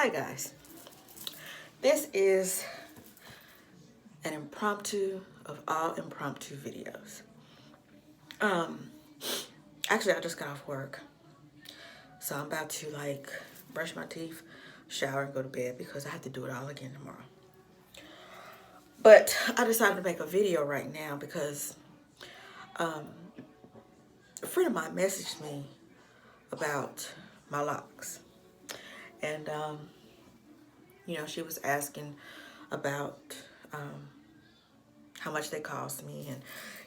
Hi guys, this is an impromptu of all impromptu videos. Actually I just got off work, so I'm about to brush my teeth, shower, and go to bed because I have to do it all again tomorrow. But I decided to make a video right now because a friend of mine messaged me about my locks, and she was asking about how much they cost me,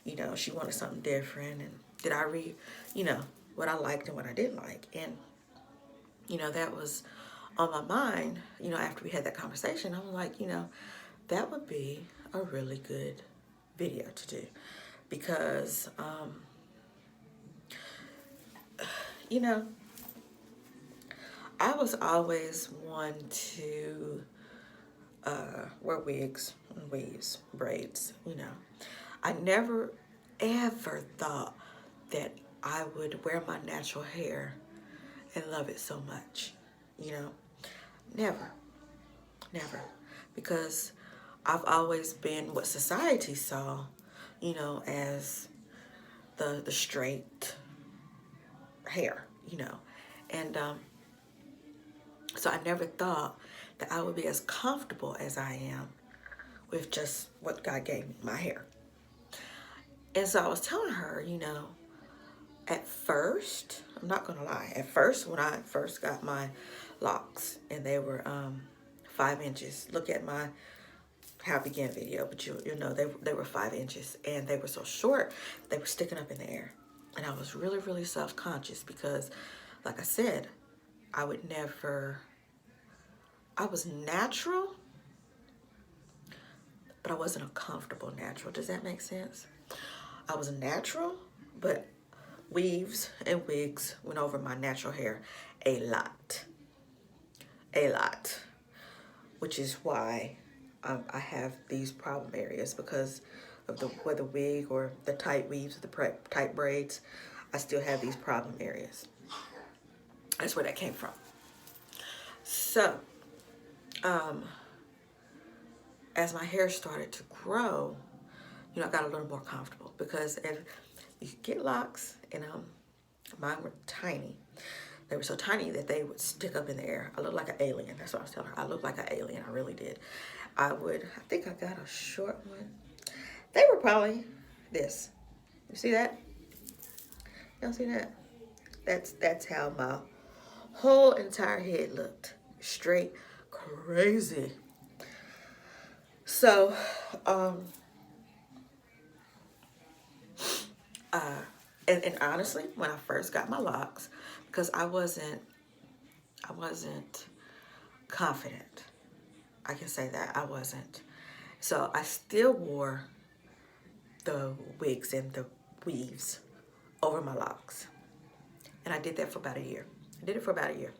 and she wanted something different, and did I read what I liked and what I didn't like. And that was on my mind. After we had that conversation, I was like, that would be a really good video to do because I was always one to wear wigs, weaves, braids. I never ever thought that I would wear my natural hair and love it so much. Never, never. Because I've always been what society saw, as the straight hair, And so I never thought that I would be as comfortable as I am with just what God gave me, my hair. And so I was telling her, at first, I'm not gonna lie, at first when I first got my locks and they were 5 inches, look at my how I began video, but you know they were 5 inches and they were so short, they were sticking up in the air. And I was really, really self-conscious because, like I said, I was natural, but I wasn't a comfortable natural. Does that make sense? I was natural, but weaves and wigs went over my natural hair a lot, which is why I have these problem areas because of whether wig or the tight weaves, the tight braids. I still have these problem areas. That's where that came from. So, as my hair started to grow, I got a little more comfortable because if you get locks, and mine were tiny. They were so tiny that they would stick up in the air. I looked like an alien. That's what I was telling her. I looked like an alien. I really did. I think I got a short one. They were probably this. You see that? Y'all see that? That's how my whole entire head looked. Straight crazy. So, and honestly, when I first got my locks, because I wasn't confident. I can say that I wasn't. So I still wore the wigs and the weaves over my locks. And I did that for about a year. I did it for about a year.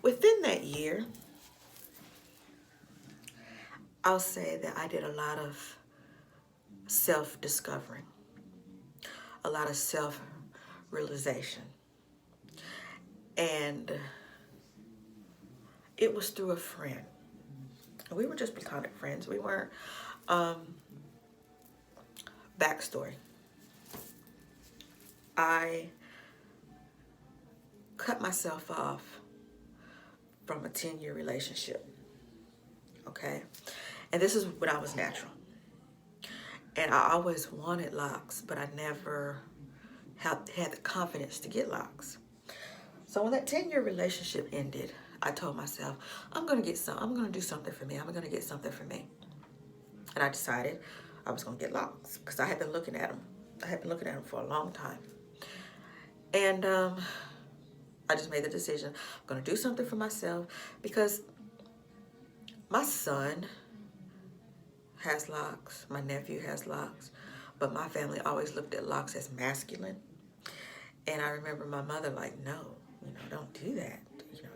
Within that year, I'll say that I did a lot of self-discovering, a lot of self-realization. And it was through a friend. We were just platonic friends. We weren't, backstory. I cut myself off from a 10-year relationship, okay? And this is when I was natural. And I always wanted locks, but I never had the confidence to get locks. So when that 10-year relationship ended, I told myself, I'm gonna do something for me. I'm gonna get something for me. And I decided I was gonna get locks because I had been looking at them. I had been looking at them for a long time. And I just made the decision, I'm gonna do something for myself because my son has locks, my nephew has locks, but my family always looked at locks as masculine. And I remember my mother like, no, don't do that.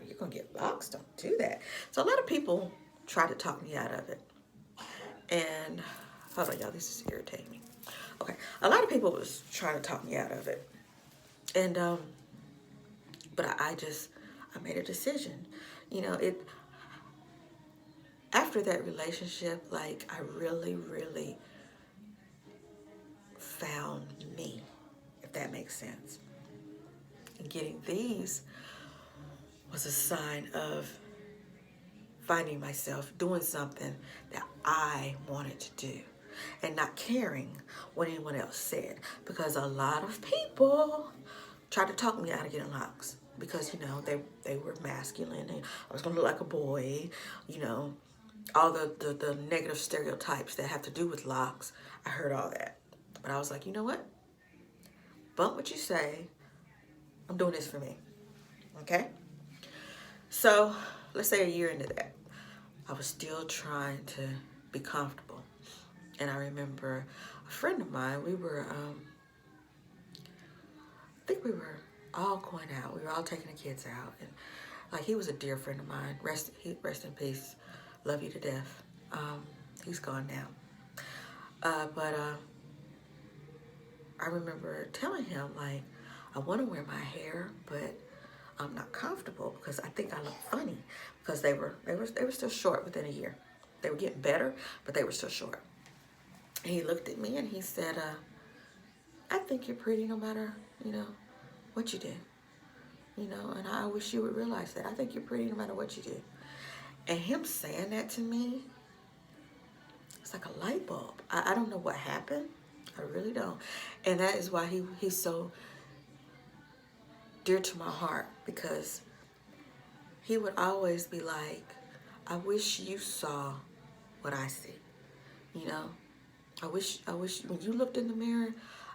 You're gonna get locks, don't do that. So a lot of people tried to talk me out of it. And, hold on y'all, this is irritating me. Okay, a lot of people was trying to talk me out of it. And But I made a decision. You know, after that relationship, like, I really, really found me, if that makes sense. And getting these was a sign of finding myself doing something that I wanted to do and not caring what anyone else said. Because a lot of people tried to talk me out of getting locks because, you know, they were masculine and I was gonna look like a boy, you know, all the negative stereotypes that have to do with locks. I heard all that. But I was like, you know what? Bump what you say. I'm doing this for me. Okay? So let's say a year into that, I was still trying to be comfortable. And I remember a friend of mine, I think we were all going out. We were all taking the kids out. And like, he was a dear friend of mine. Rest in peace. Love you to death. He's gone now. But I remember telling him, like, I want to wear my hair, but I'm not comfortable because I think I look funny because they were still short within a year. They were getting better, but they were still short. And he looked at me and he said, I think you're pretty no matter, you know, what you do. You know, and I wish you would realize that. I think you're pretty no matter what you do. And him saying that to me, it's like a light bulb. I don't know what happened. I really don't. And that is why he's so dear to my heart, because he would always be like, I wish you saw what I see. You know, I wish when you looked in the mirror,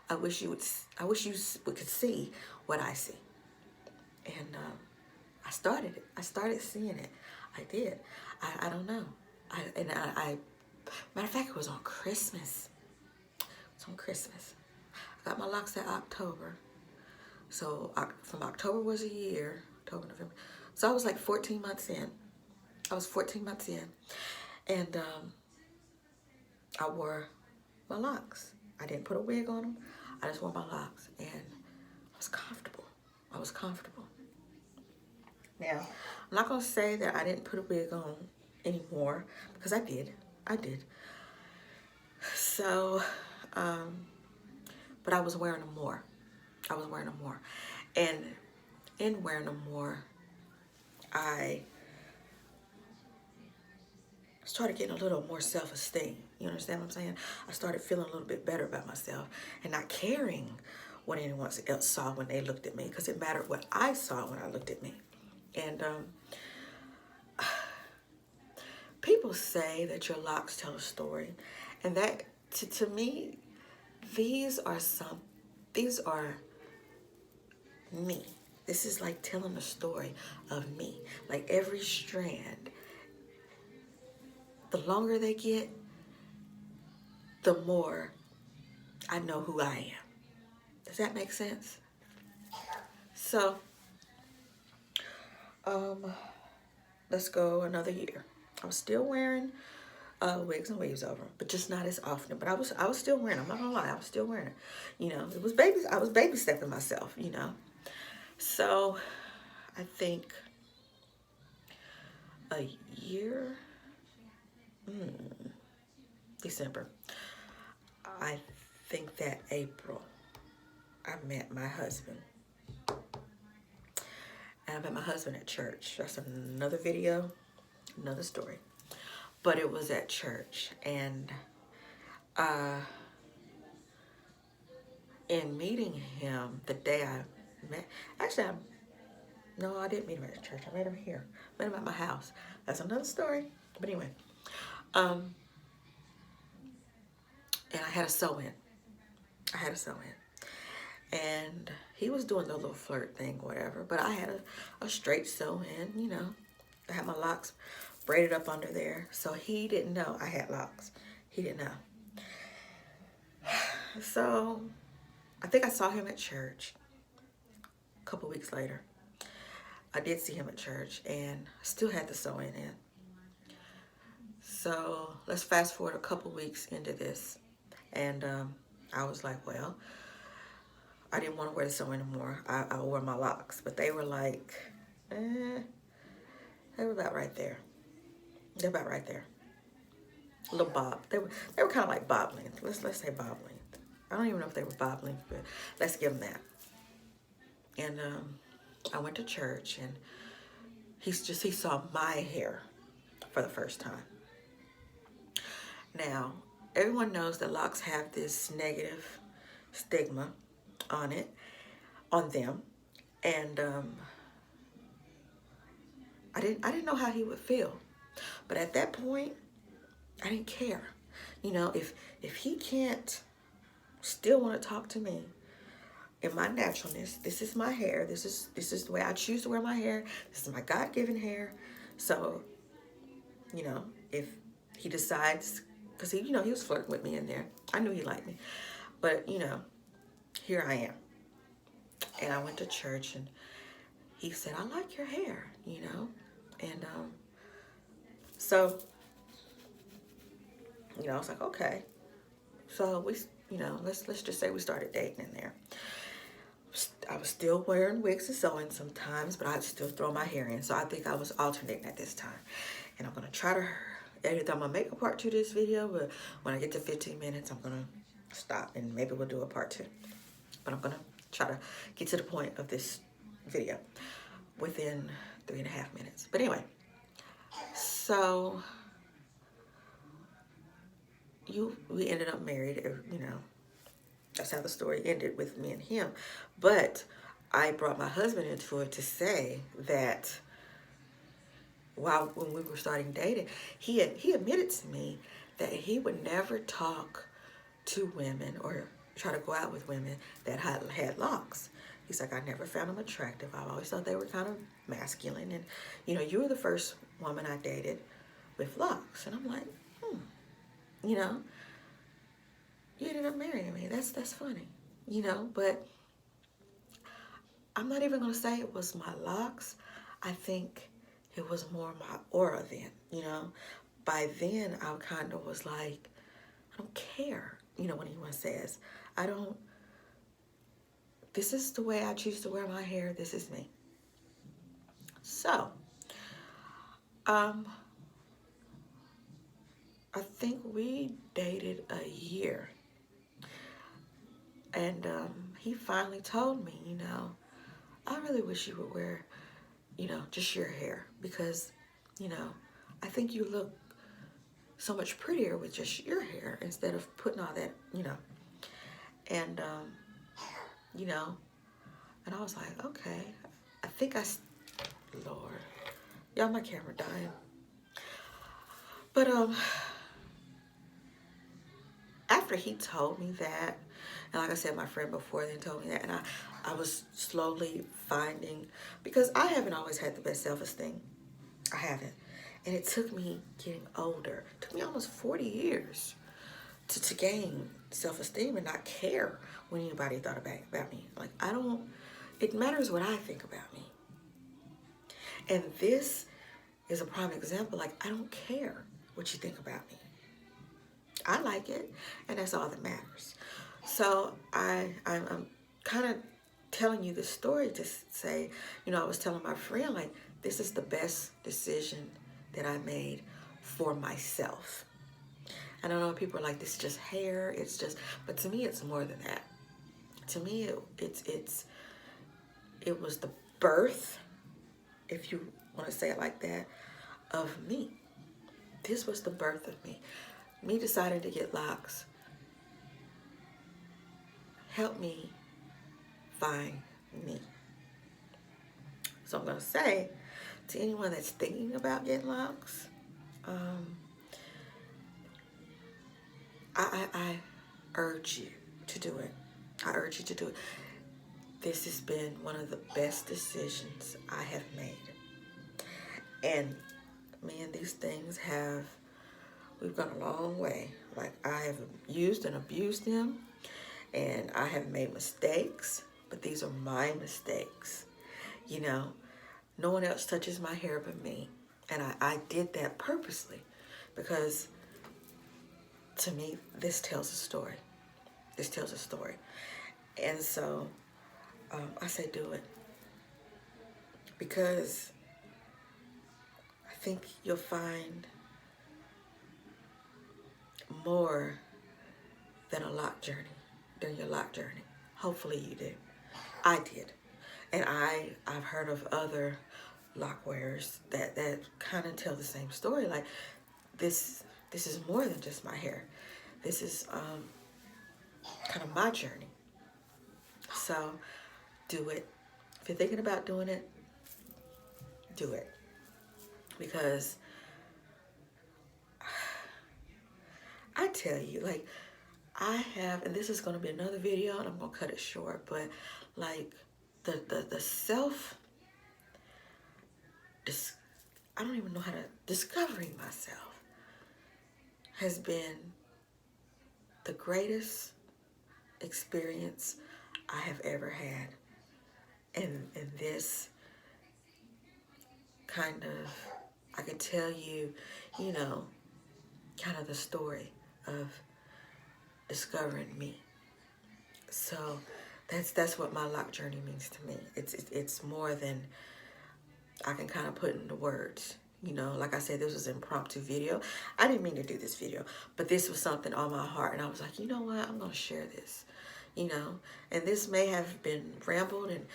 I wish you could see what I see. And I started it. I started seeing it. I did. I don't know. Matter of fact, it was on Christmas. It's on Christmas. I got my locks in October. So from October was a year, October, November. So I was like 14 months in. I was 14 months in. And I wore my locks. I didn't put a wig on them. I just wore my locks. And I was comfortable. I was comfortable. Now, I'm not going to say that I didn't put a wig on anymore, because I did. I did. So, but I was wearing them more. I was wearing them more. And in wearing them more, I started getting a little more self-esteem. You understand what I'm saying? I started feeling a little bit better about myself and not caring what anyone else saw when they looked at me, because it mattered what I saw when I looked at me. And people say that your locks tell a story, and that to me, these are me. This is like telling a story of me. Like, every strand, the longer they get, the more I know who I am. Does that make sense? So, let's go another year. I was still wearing wigs and weaves over them, but just not as often. But I was still wearing them. I'm not gonna lie, I was still wearing it. You know, I was baby stepping myself, you know. So I think a year, December. I think that April, I met my husband. And I met my husband at church. That's another video, another story. But it was at church. And in meeting him, the day I met, actually, no, I didn't meet him at church. I met him here. Met him at my house. That's another story. But anyway, and I had a sew-in. And he was doing the little flirt thing, whatever. But I had a straight sew-in, you know. I had my locks braided up under there. So he didn't know I had locks. He didn't know. So I think I saw him at church a couple weeks later. I did see him at church, and I still had the sew-in in. So let's fast forward a couple weeks into this. And I was like, well, I didn't want to wear the sew anymore. I wore my locks, but they were like, they were about right there. They're about right there. A little bob. They were kind of like bob length. Let's say bob length. I don't even know if they were bob length, but let's give them that. And I went to church, and he saw my hair for the first time. Now, everyone knows that locks have this negative stigma on them, and I didn't know how he would feel, but at that point, I didn't care. You know, if he can't still want to talk to me in my naturalness, this is my hair. This is the way I choose to wear my hair. This is my God-given hair. So, you know, if he decides, because he was flirting with me in there. I knew he liked me, but you know, here I am, and I went to church, and he said, "I like your hair," you know, and so. You know, I was like, okay. So we, you know, let's just say we started dating in there. I was still wearing wigs and sewing sometimes, but I'd still throw my hair in. So I think I was alternating at this time. And I'm going to try to edit. I'm going to make a part 2 of this video, but when I get to 15 minutes, I'm going to stop and maybe we'll do a part 2. But I'm going to try to get to the point of this video within 3.5 minutes. But anyway, so we ended up married, you know. That's how the story ended with me and him. But I brought my husband into it to say that when we were starting dating, he admitted to me that he would never talk to women or try to go out with women that had locks. He's like, I never found them attractive. I always thought they were kind of masculine. And, you know, you were the first woman I dated with locks. And I'm like, you know, you ended up marrying me. That's funny, you know, but I'm not even going to say it was my locks. I think it was more my aura then, you know. By then, I kind of was like, I don't care, you know, when anyone says, this is the way I choose to wear my hair. This is me. So, I think we dated a year. And he finally told me, you know, I really wish you would wear, you know, just your hair. Because, you know, I think you look so much prettier with just your hair instead of putting all that, you know. And, you know, and I was like, okay. I think Lord. Y'all, my camera dying. But, after he told me that, and like I said, my friend before then told me that, and I was slowly finding, because I haven't always had the best self-esteem. I haven't. And it took me getting older. It took me almost 40 years to gain self-esteem and not care what anybody thought about me. Like, it matters what I think about me. And this is a prime example. Like, I don't care what you think about me. I like it, and that's all that matters. So I'm kind of telling you this story to say, you know, I was telling my friend, like, this is the best decision that I made for myself. And I know people are like, this is just hair, it's just, but to me, it's more than that. To me, it was the birth, if you want to say it like that, of me. This was the birth of me. Me deciding to get locks helped me find me. So I'm going to say to anyone that's thinking about getting locks, I urge you to do it. I urge you to do it. This has been one of the best decisions I have made. And me and these things we've gone a long way. Like, I have used and abused them, and I have made mistakes, but these are my mistakes. You know, no one else touches my hair but me. And I did that purposely because, to me, this tells a story. This tells a story. And so I say do it because I think you'll find more than a lock journey during your lock journey. Hopefully you do. I did. And I've heard of other lock wearers that kind of tell the same story. Like this is more than just my hair. This is kind of my journey. So do it. If you're thinking about doing it, do it. Because I tell you, like, I have, and this is going to be another video, and I'm going to cut it short, but like the self, I don't even know how to, discovering myself has been the greatest experience I have ever had. And this kind of, I can tell you, you know, kind of the story of discovering me. So that's what my lock journey means to me. It's more than I can kind of put into words. You know, like I said, this was an impromptu video. I didn't mean to do this video, but this was something on my heart, and I was like, you know what, I'm gonna share this. You know, and this may have been rambled and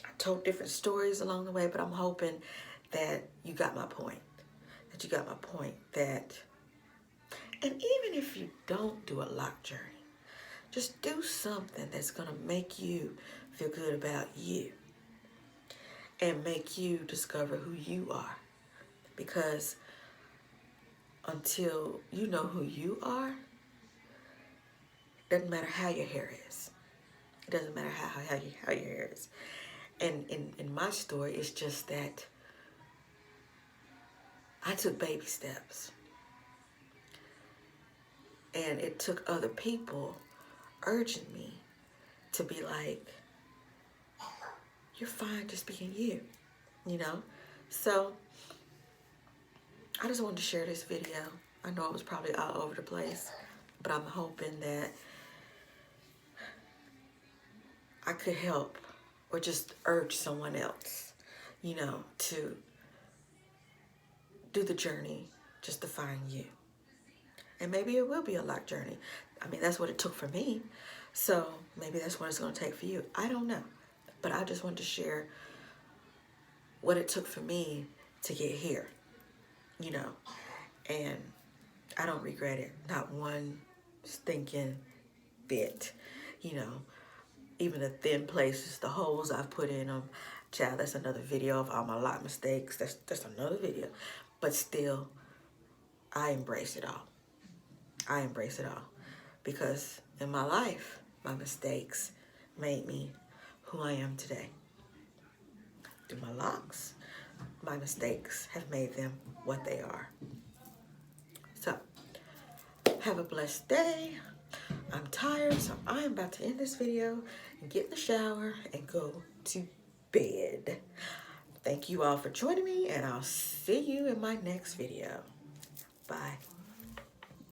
I told different stories along the way, but I'm hoping that you got my point. That you got my point. That, and even if you don't do a lock journey, just do something that's gonna make you feel good about you and make you discover who you are. Because until you know who you are, it doesn't matter how your hair is. It doesn't matter how your hair is. And in my story, it's just that I took baby steps. And it took other people urging me to be like, you're fine just being you, you know? So I just wanted to share this video. I know it was probably all over the place, but I'm hoping that I could help or just urge someone else, you know, to do the journey just to find you. And maybe it will be a lock journey. I mean, that's what it took for me. So maybe that's what it's going to take for you. I don't know. But I just wanted to share what it took for me to get here, you know. And I don't regret it. Not one stinking bit, you know. Even the thin places, the holes I've put in them. Child, that's another video of all my lock mistakes. That's another video. But still, I embrace it all. I embrace it all. Because in my life, my mistakes made me who I am today. Through my locks, my mistakes have made them what they are. So, have a blessed day. I'm tired, so I'm about to end this video and get in the shower and go to bed. Thank you all for joining me, and I'll see you in my next video. Bye.